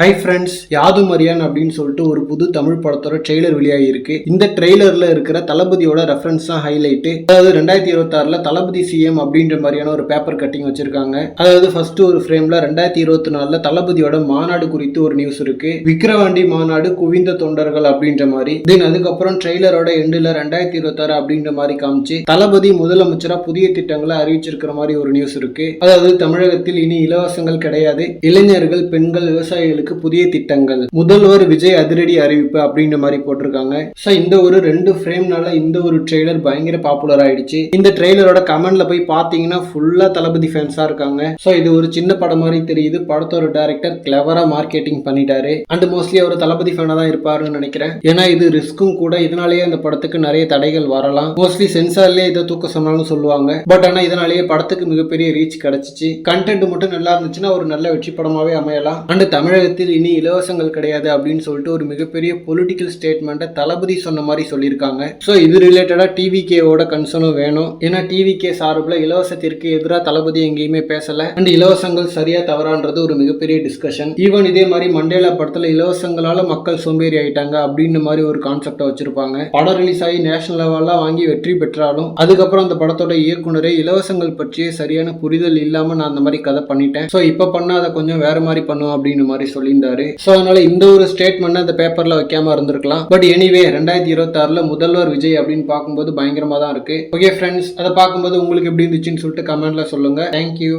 Hi friends, யாதும் அறியான் அப்படின்னு சொல்லிட்டு ஒரு புது தமிழ் படத்தோட ட்ரெய்லர் வெளியாகி இருக்கு. இந்த ட்ரெய்லர்ல இருக்கிற தளபதியோட ரெஃபரன்ஸ் தான் ஹைலைட். அதாவது 2026ல தளபதி சிஎம் அப்படின்ற மாதிரியான ஒரு பேப்பர் கட்டிங் வச்சிருக்காங்க. அதாவது ஃபர்ஸ்ட் ஒரு ஃப்ரேம்ல 2024ல தளபதியோட மாநாடு குறித்து ஒரு நியூஸ் இருக்கு. விக்கிரவாண்டி மாநாடு குவிந்த தொண்டர்கள் அப்படின்ற மாதிரி. தென் அதுக்கப்புறம் ட்ரெய்லரோட எண்டுல 2026 அப்படின்ற மாதிரி காமிச்சு தளபதி முதலமைச்சரா புதிய திட்டங்களை அறிவிச்சிருக்கிற மாதிரி ஒரு நியூஸ் இருக்கு. அதாவது தமிழகத்தில் இனி இலவசங்கள் கிடையாது, இளைஞர்கள், பெண்கள், விவசாயிகளுக்கு புதிய திட்டங்கள், முதல்வர் விஜய் அதிரடி அறிவிப்பு அப்படின்ற மாதிரி போட்டிருக்காங்க. சோ இந்த ஒரு ரெண்டு ஃப்ரேம்னால இந்த ஒரு ட்ரெய்லர் பயங்கர பாப்புலர் ஆயிடுச்சு. இந்த ட்ரெய்லரோட கமெண்ட்ல போய் பாத்தீங்கன்னா ஃபுல்லா தளபதி ஃபேன்ஸா இருக்காங்க. சோ இது ஒரு சின்ன படம் மாதிரி தெரியுது. படத்தோட டைரக்டர் கிளவரா மார்க்கெட்டிங் பண்ணிட்டாரு. அண்ட் மோஸ்ட்லி அவர் தளபதி ஃபேனா தான் இருப்பாருன்னு நினைக்கிறேன். ஏன்னா இது ரிஸ்க்கும் கூட. இதனாலேயே அந்த படத்துக்கு நிறைய தடைகள் வரலாம். மோஸ்ட்லி சென்சார்லயே இதை தூக்க சொன்னாலும் சொல்லுவாங்க. பட் ஆனா இதனாலேயே படத்துக்கு மிகப்பெரிய ரீச் கிடைச்சிச்சு. கண்டென்ட் மட்டும் நல்லா இருந்துச்சுன்னா ஒரு நல்ல வெற்றி படமாவே அமையலாம். அண்ட் தமிழகத்தில் இனி இலவசங்கள் கிடையாது அப்படின்னு சொல்லிட்டு ஒரு மிகப்பெரிய பொலிட்டிக்கல் ஸ்டேட்மெண்ட்டை தளபதி சொன்ன மாதிரி சொல்லியிருக்காங்க. ஸோ இது ரிலேட்டடா டிவிகேவோட கன்சர்னும் வேணும். ஏன்னா டிவிகே சார்பில் இலவசத்திற்கு எதிராக தளபதி எங்கேயுமே பேசல. அண்ட் இலவசங்கள் சரியா தவறான்றது ஒரு மிகப்பெரிய டிஸ்கஷன். ஈவன் இதே மாதிரி மண்டேலா படத்துல இலவசங்களால மக்கள் சோம்பேறி ஆயிட்டாங்க அப்படின்னு மாதிரி ஒரு கான்செப்டை வச்சிருப்பாங்க. படம் ரிலீஸ் ஆகி நேஷனல் லெவல்லாம் வாங்கி வெற்றி பெற்றாலும் அதுக்கப்புறம் அந்த படத்தோட இயக்குனரே இலவசங்கள் பற்றிய சரியான புரிதல் இல்லாம நான் அந்த மாதிரி கதை பண்ணிட்டேன். ஸோ இப்போ பண்ண அதை கொஞ்சம் வேற மாதிரி பண்ணும் அப்படின்னு மாதிரி சொல்லியிருந்தாரு. ஸோ அதனால இந்த ஒரு ஸ்டேட்மெண்ட் அந்த பேப்பர்ல வைக்காம இருந்திருக்கலாம். பட் எனிவே 2026ல முதல்வர் விஜய் அப்படின்னு பார்க்கும்போது பயங்கரமா தான் இருக்கு. ஓகே ஃப்ரெண்ட்ஸ், அதை பார்க்கும்போது உங்களுக்கு எப்படி இருந்துச்சுன்னு சொல்லிட்டு கமெண்ட்ல சொல்லுங்க. தேங்க்யூ.